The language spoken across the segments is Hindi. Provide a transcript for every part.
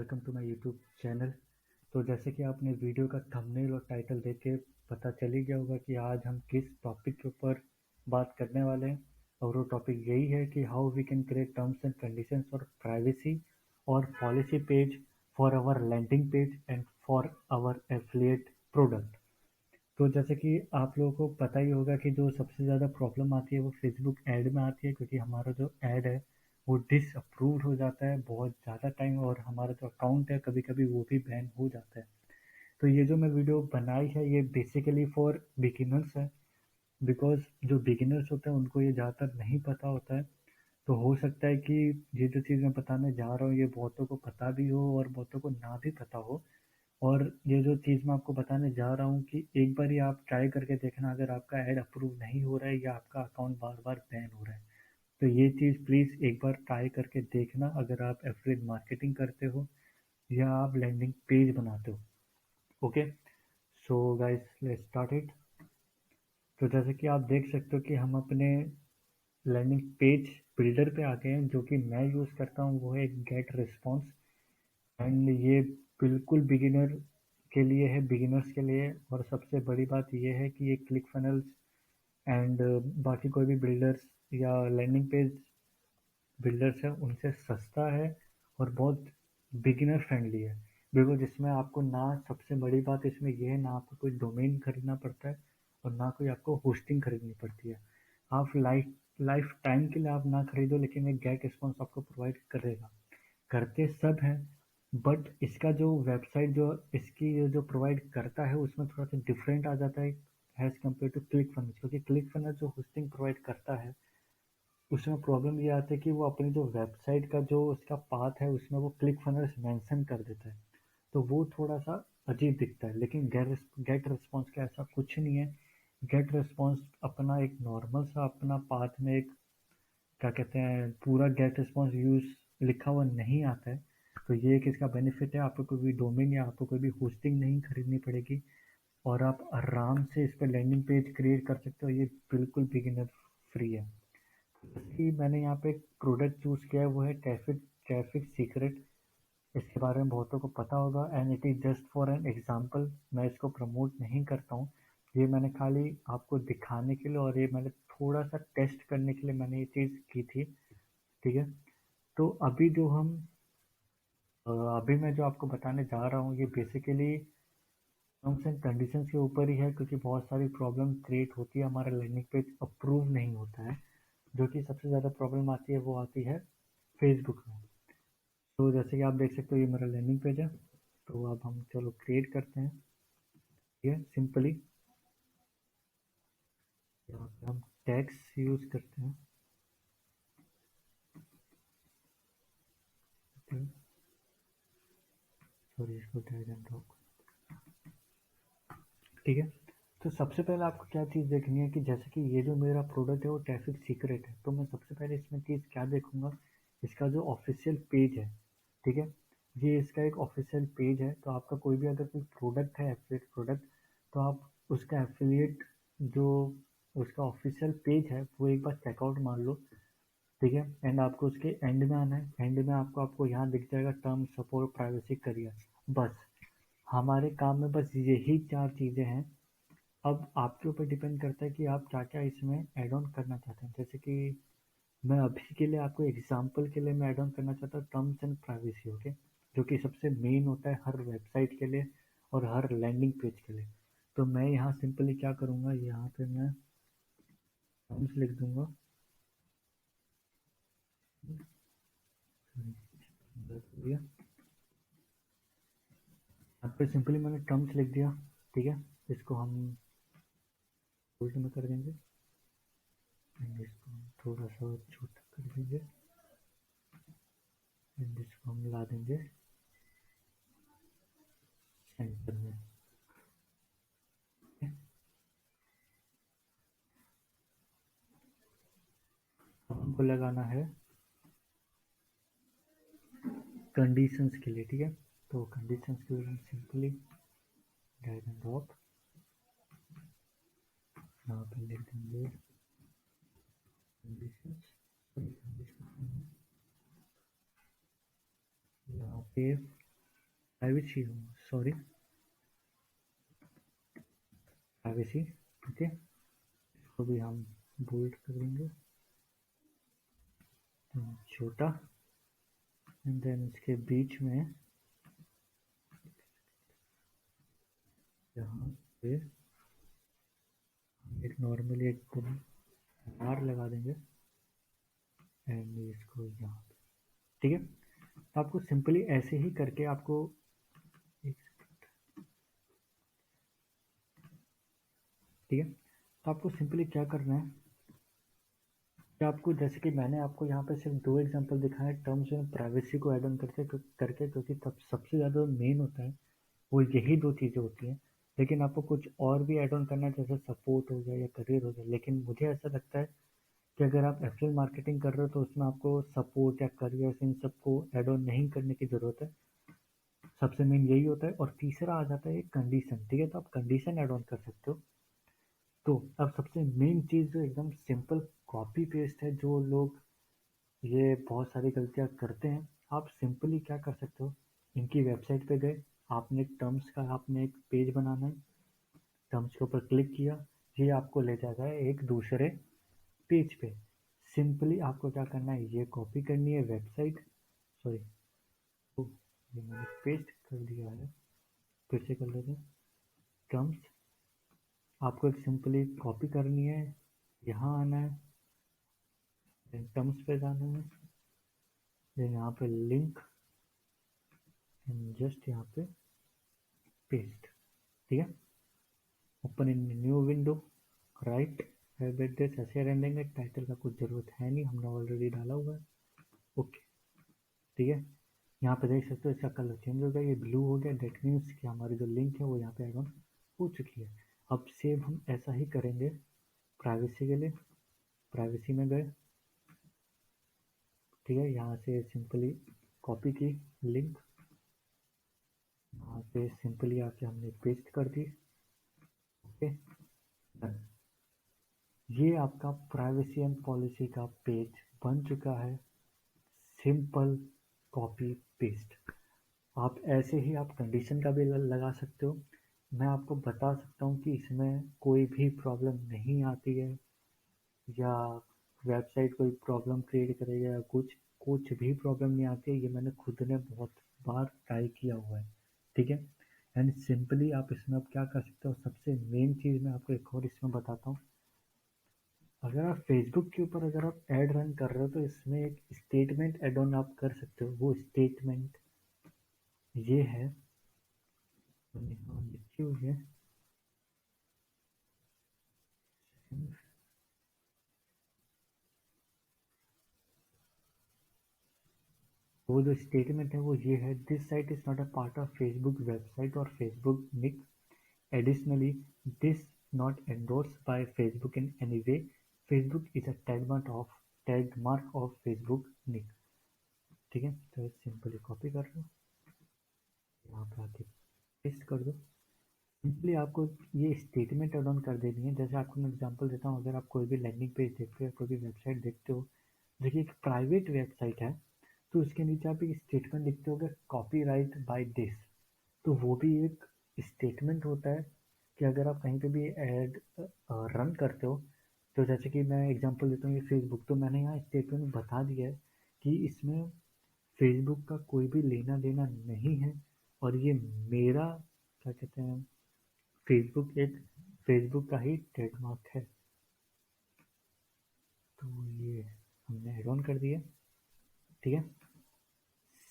Welcome to my YouTube channel. तो जैसे कि आपने वीडियो का थंबनेल और टाइटल देख के पता चल ही गया होगा कि आज हम किस टॉपिक के ऊपर बात करने वाले हैं। और वो टॉपिक यही है कि how we can create terms and conditions for privacy और policy page for our landing page and for our affiliate product. तो जैसे कि आप लोगों को पता ही होगा कि जो सबसे ज़्यादा प्रॉब्लम आती है वो फेसबुक ऐड में आती है, क्योंकि हमारा जो ऐड है वो डिसअप्रूव्ड हो जाता है बहुत ज़्यादा टाइम, और हमारा जो अकाउंट है कभी कभी वो भी बैन हो जाता है। तो ये जो मैं वीडियो बनाई है ये बेसिकली फॉर बिगिनर्स है, बिकॉज जो बिगिनर्स होते हैं उनको ये ज़्यादातर नहीं पता होता है। तो हो सकता है कि ये जो चीज़ मैं बताने जा रहा हूँ ये बहुतों को पता भी हो और बहुतों को ना भी पता हो। और ये जो चीज़ मैं आपको बताने जा रहा हूँ कि एक बार ही आप ट्राई करके देखना, अगर आपका ऐड अप्रूव नहीं हो रहा है या आपका अकाउंट बार बार बैन हो रहा है तो ये चीज़ प्लीज़ एक बार ट्राई करके देखना, अगर आप एफिलिएट मार्केटिंग करते हो या आप लैंडिंग पेज बनाते हो। Okay, so guys let's start it. तो जैसे कि आप देख सकते हो कि हम अपने लैंडिंग पेज बिल्डर पे आ गए हैं। जो कि मैं यूज़ करता हूँ वो है गेट रिस्पॉन्स, एंड ये बिल्कुल बिगिनर के लिए है, बिगिनर्स के लिए। और सबसे बड़ी बात ये है कि ये क्लिक फनल्स एंड बाकी कोई भी बिल्डर्स या लैंडिंग पेज बिल्डर्स है उनसे सस्ता है और बहुत बिगिनर फ्रेंडली है। बिकॉज इसमें आपको ना, सबसे बड़ी बात इसमें यह है, ना आपको कोई डोमेन खरीदना पड़ता है और ना कोई आपको होस्टिंग खरीदनी पड़ती है। आप लाइफ टाइम के लिए आप ना खरीदो, लेकिन एक गेट रिस्पॉन्स आपको प्रोवाइड करेगा। करते सब हैं, बट इसका जो वेबसाइट जो इसकी ये जो प्रोवाइड करता है उसमें थोड़ा सा डिफरेंट आ जाता है as compare to click funnel, क्योंकि क्लिक फनल जो होस्टिंग प्रोवाइड करता है उसमें प्रॉब्लम ये आती है कि वो अपनी जो वेबसाइट का जो उसका पाथ है उसमें वो क्लिक फनल्स मेंशन कर देता है, तो वो थोड़ा सा अजीब दिखता है। लेकिन गेट रिस्पॉन्स का ऐसा कुछ नहीं है। गेट रिस्पॉन्स अपना एक नॉर्मल सा अपना पाथ में एक, क्या कहते हैं, पूरा गेट रिस्पॉन्स यूज लिखा हुआ नहीं आता है। तो ये एक इसका बेनिफिट है, आपको कोई भी डोमेन या आपको कोई भी होस्टिंग नहीं खरीदनी पड़ेगी और आप आराम से इस पर लैंडिंग पेज क्रिएट कर सकते हो। ये बिल्कुल बिगिनर फ्री है। कि मैंने यहाँ पे एक प्रोडक्ट चूज किया है वो है ट्रैफिक ट्रैफिक सीक्रेट। इसके बारे में बहुतों को पता होगा, and it is just for an example. मैं इसको प्रमोट नहीं करता हूँ, ये मैंने खाली आपको दिखाने के लिए और ये मैंने थोड़ा सा टेस्ट करने के लिए मैंने ये चीज़ की थी। ठीक है, तो अभी मैं जो आपको बताने जा रहा हूँ ये बेसिकली टर्म्स एंड कंडीशंस के ऊपर ही है, क्योंकि बहुत सारी प्रॉब्लम क्रिएट होती है, हमारा लैंडिंग पेज अप्रूव नहीं होता है। जो कि सबसे ज़्यादा प्रॉब्लम आती है वो आती है फेसबुक में। तो जैसे कि आप देख सकते हो ये मेरा लैंडिंग पेज है। तो अब हम चलो क्रिएट करते हैं। ये सिंपली यहाँ पे हम टैग्स यूज करते हैं। सॉरी, इसको ड्रैग एंड ड्रॉप। ठीक है, तो सबसे पहले आपको क्या चीज़ देखनी है कि जैसे कि ये जो मेरा प्रोडक्ट है वो ट्रैफिक सीक्रेट है, तो मैं सबसे पहले इसमें चीज़ क्या देखूंगा, इसका जो ऑफिशियल पेज है। ठीक है, ये इसका एक ऑफिशियल पेज है। तो आपका कोई भी अगर कोई प्रोडक्ट है एफिलिएट प्रोडक्ट, तो आप उसका एफिलिएट जो उसका ऑफिशियल पेज है वो एक बार चेकआउट मार लो। ठीक है, एंड आपको उसके एंड में आना है। एंड में आपको आपको यहाँ दिख जाएगा टर्म सपोर्ट प्राइवेसी करियर। बस हमारे काम में बस यही चार चीज़ें हैं। अब आपके ऊपर डिपेंड करता है कि आप क्या क्या इसमें ऐड ऑन करना चाहते हैं। जैसे कि मैं अभी के लिए आपको एग्जांपल के लिए मैं ऐड ऑन करना चाहता हूँ टर्म्स एंड प्राइवेसी। ओके, जो कि सबसे मेन होता है हर वेबसाइट के लिए और हर लैंडिंग पेज के लिए। तो मैं यहाँ सिंपली क्या करूँगा, यहाँ पे मैं टर्म्स लिख दूंगा। यहाँ पे सिंपली मैंने टर्म्स लिख दिया। ठीक है, इसको हम बोल्ड में कर देंगे एंड इसको हम थोड़ा सा छोटा कर देंगे एंड इसको हम ला देंगे सेंटर में। हमको लगाना है कंडीशंस के लिए। ठीक है, तो कंडीशंस के लिए हम सिंपली ड्रैग एंड ड्रॉप यहाँ पे लिख देंगे कंडीशंस। यहाँ पे प्राइवेसी हो, सॉरी, प्राइवेसी, ठीक है। इसको भी हम बोल्ड कर देंगे, छोटा, एंड देन इसके बीच में यहाँ पे एक नॉर्मली एक बार लगा देंगे, एंड इसको यहाँ पे, ठीक है। तो आपको सिंपली ऐसे ही करके आपको एक, ठीक है। तो आपको सिंपली क्या करना है कि आपको, जैसे कि मैंने आपको यहाँ पे सिर्फ दो एग्जांपल दिखाए टर्म्स एंड प्राइवेसी को ऐड ऑन करके, क्योंकि तब सबसे ज़्यादा मेन होता है वो यही दो चीज़ें होती हैं। लेकिन आपको कुछ और भी ऐड ऑन करना है, जैसे सपोर्ट हो गया या करियर हो गया, लेकिन मुझे ऐसा लगता है कि अगर आप एफिलिएट मार्केटिंग कर रहे हो तो उसमें आपको सपोर्ट या करियर इन सबको ऐड ऑन नहीं करने की ज़रूरत है। सबसे मेन यही होता है। और तीसरा आ जाता है कंडीशन, ठीक है। तो आप कंडीशन ऐड ऑन कर सकते हो। तो अब सबसे मेन चीज़ जो एकदम सिंपल कॉपी पेस्ट है, जो लोग ये बहुत सारी गलतियाँ करते हैं, आप सिंपली क्या कर सकते हो, इनकी वेबसाइट पे गए, आपने टर्म्स का आपने एक पेज बनाना है, टर्म्स के ऊपर क्लिक किया, ये आपको ले जाता है एक दूसरे पेज पे। सिंपली आपको क्या करना है, ये कॉपी करनी है वेबसाइट, सॉरी, तो ये मैंने पेस्ट कर दिया है, फिर से कर लेते हैं। टर्म्स आपको एक सिंपली कॉपी करनी है, यहाँ आना है, देन टर्म्स पे जाना है, देन यहाँ पे लिंक, एंड जस्ट यहाँ पे पेस्ट, ठीक है। Open in new window, right, address ऐसे रहने देंगे, टाइटल का कुछ ज़रूरत है नहीं, हमने ऑलरेडी डाला हुआ है। ओके, ठीक है। यहाँ पे देख सकते हो इसका कलर चेंज हो गया, ये ब्लू हो गया, डेट मीन्स कि हमारी जो लिंक है वो यहाँ पे ऐड ऑन हो चुकी है। अब सेम हम ऐसा ही करेंगे प्राइवेसी के लिए। प्राइवेसी में गए, ठीक है, यहाँ से सिंपली कॉपी की लिंक, यहाँ पे सिंपली आके हमने पेस्ट कर दी, ओके, डन। ये आपका प्राइवेसी एंड पॉलिसी का पेज बन चुका है, सिंपल कॉपी पेस्ट। आप ऐसे ही आप कंडीशन का भी लगा सकते हो। मैं आपको बता सकता हूँ कि इसमें कोई भी प्रॉब्लम नहीं आती है, या वेबसाइट कोई प्रॉब्लम क्रिएट करेगा या कुछ कुछ भी प्रॉब्लम नहीं आती है। ये मैंने खुद ने बहुत बार ट्राई किया हुआ है, ठीक है। एंड सिंपली आप इसमें अब क्या कर सकते हो, सबसे मेन चीज़ मैं आपको एक और इसमें बताता हूँ। अगर आप फेसबुक के ऊपर अगर आप ऐड रन कर रहे हो तो इसमें एक स्टेटमेंट ऐड ऑन आप कर सकते हो। वो स्टेटमेंट ये है, लिखी हुई है, वो जो स्टेटमेंट है वो ये है, this site is not a part of Facebook website और Facebook Inc, additionally this not endorse by Facebook in any way, Facebook is a tag mark of Facebook Inc, ठीक है। तो सिंपली कॉपी कर लो, यहाँ पे आके पेस्ट कर दो। सिंपली आपको ये स्टेटमेंट ऐड ऑन कर देनी है। जैसे आपको मैं एग्जांपल देता हूँ, अगर आप कोई भी लैंडिंग पेज देखते हो या कोई भी वेबसाइट देखते हो, देखिए एक प्राइवेट वेबसाइट है, तो उसके नीचे आप एक स्टेटमेंट लिखते होगे, कॉपीराइट बाय दिस। तो वो भी एक स्टेटमेंट होता है कि अगर आप कहीं पे भी ऐड रन करते हो, तो जैसे कि मैं एग्जांपल देता हूँ ये फेसबुक, तो मैंने यहाँ स्टेटमेंट बता दिया है कि इसमें फेसबुक का कोई भी लेना देना नहीं है, और ये मेरा क्या कहते हैं, फेसबुक का ही ट्रेडमार्क है। तो ये हमने ऐड ऑन कर दिया, ठीक है।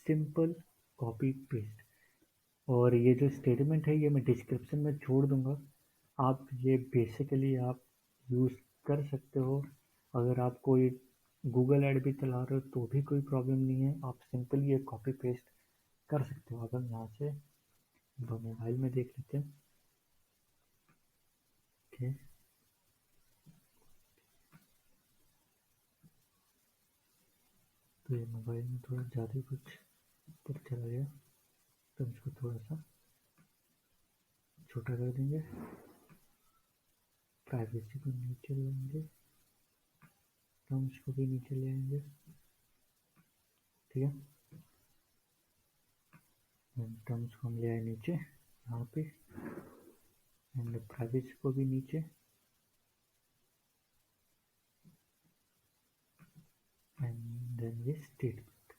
Simple copy paste. और ये जो स्टेटमेंट है ये मैं डिस्क्रिप्शन में छोड़ दूंगा, आप ये बेसिकली आप यूज़ कर सकते हो। अगर आप कोई गूगल ऐड भी चला रहे हो तो भी कोई प्रॉब्लम नहीं है, आप सिंपली ये कॉपी पेस्ट कर सकते हो। अब हम यहाँ से मोबाइल में देख लेते हैं, ओके। तो ये मोबाइल में थोड़ा ज़्यादा कुछ ऊपर चला गया, तो हम इसको थोड़ा सा छोटा कर देंगे, प्राइवेसी को नीचे लाएंगे, टर्म्स को भी नीचे ले आएंगे, ठीक है। टर्म्स को हम ले आए नीचे यहाँ पे, एंड प्राइवेसी को भी नीचे, एंड देन ये स्टेटमेंट,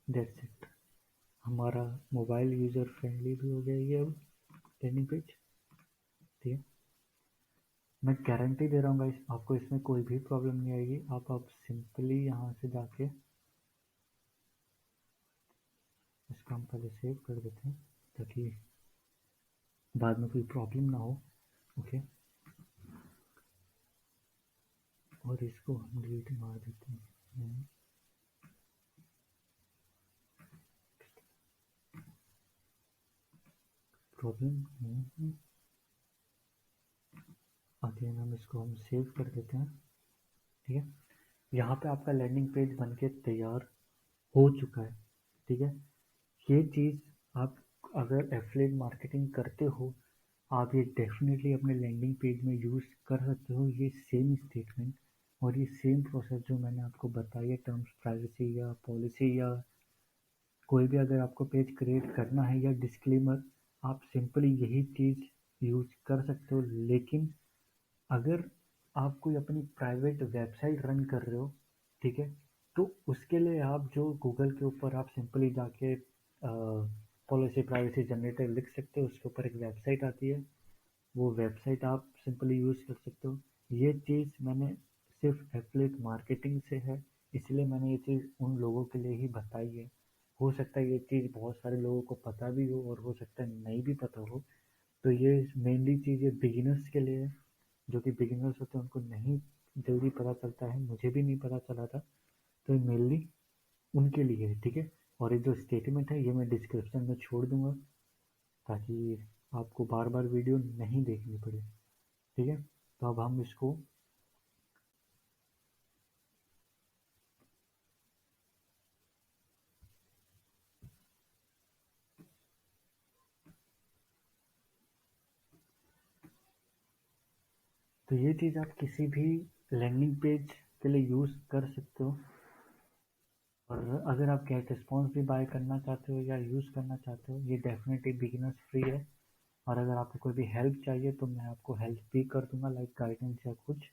दैट्स इट। हमारा मोबाइल यूज़र फ्रेंडली भी हो गया ये अब लैंडिंग पेज। ठीक है, मैं गारंटी दे रहा हूँ गाइस, आपको इसमें कोई भी प्रॉब्लम नहीं आएगी। आप सिंपली यहाँ से जाके इसको हम पहले सेव कर देते हैं ताकि बाद में कोई प्रॉब्लम ना हो। ओके, और इसको हम डिलीट मार देते हैं। प्रॉब्लम नहीं है। अगेन हम इसको हम सेव कर देते हैं। ठीक है, यहाँ पे आपका लैंडिंग पेज बनके तैयार हो चुका है। ठीक है, ये चीज़ आप अगर एफिलिएट मार्केटिंग करते हो, आप ये डेफिनेटली अपने लैंडिंग पेज में यूज़ कर सकते हो। ये सेम स्टेटमेंट और ये सेम प्रोसेस जो मैंने आपको बताई है, टर्म्स प्राइवेसी या पॉलिसी या कोई भी अगर आपको पेज क्रिएट करना है या डिस्क्लेमर, आप सिंपली यही चीज़ यूज कर सकते हो। लेकिन अगर आप कोई अपनी प्राइवेट वेबसाइट रन कर रहे हो, ठीक है, तो उसके लिए आप जो गूगल के ऊपर आप सिंपली जाके पॉलिसी प्राइवेसी जनरेटर लिख सकते हो, उसके ऊपर एक वेबसाइट आती है, वो वेबसाइट आप सिंपली यूज़ कर सकते हो। ये चीज़ मैंने सिर्फ एफिलिएट मार्केटिंग से है, इसलिए मैंने ये चीज़ उन लोगों के लिए ही बताई है। हो सकता है ये चीज़ बहुत सारे लोगों को पता भी हो और हो सकता है नहीं भी पता हो। तो ये मेनली चीज़ ये बिगिनर्स के लिए है, जो कि बिगिनर्स होते हैं उनको नहीं जल्दी पता चलता है, मुझे भी नहीं पता चला था। तो ये मेनली उनके लिए है। ठीक है, और ये जो स्टेटमेंट है ये मैं डिस्क्रिप्शन में छोड़ दूंगा ताकि आपको बार बार वीडियो नहीं देखनी पड़े। ठीक है, तो अब हम इसको तो ये चीज़ आप किसी भी लैंडिंग पेज के लिए यूज़ कर सकते हो। और अगर आप गेट रिस्पॉन्स भी बाय करना चाहते हो या यूज़ करना चाहते हो, ये डेफिनेटली बिगिनर्स फ्री है। और अगर आपको कोई भी हेल्प चाहिए तो मैं आपको हेल्प भी कर दूंगा, लाइक गाइडेंस या कुछ।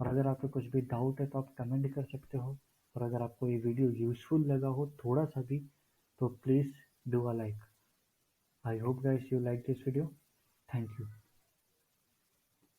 और अगर आपको कुछ भी डाउट है तो आप कमेंट कर सकते हो। और अगर आपको ये वीडियो यूज़फुल लगा हो थोड़ा सा भी, तो please do a like. I hope guys you like this video. Thank you.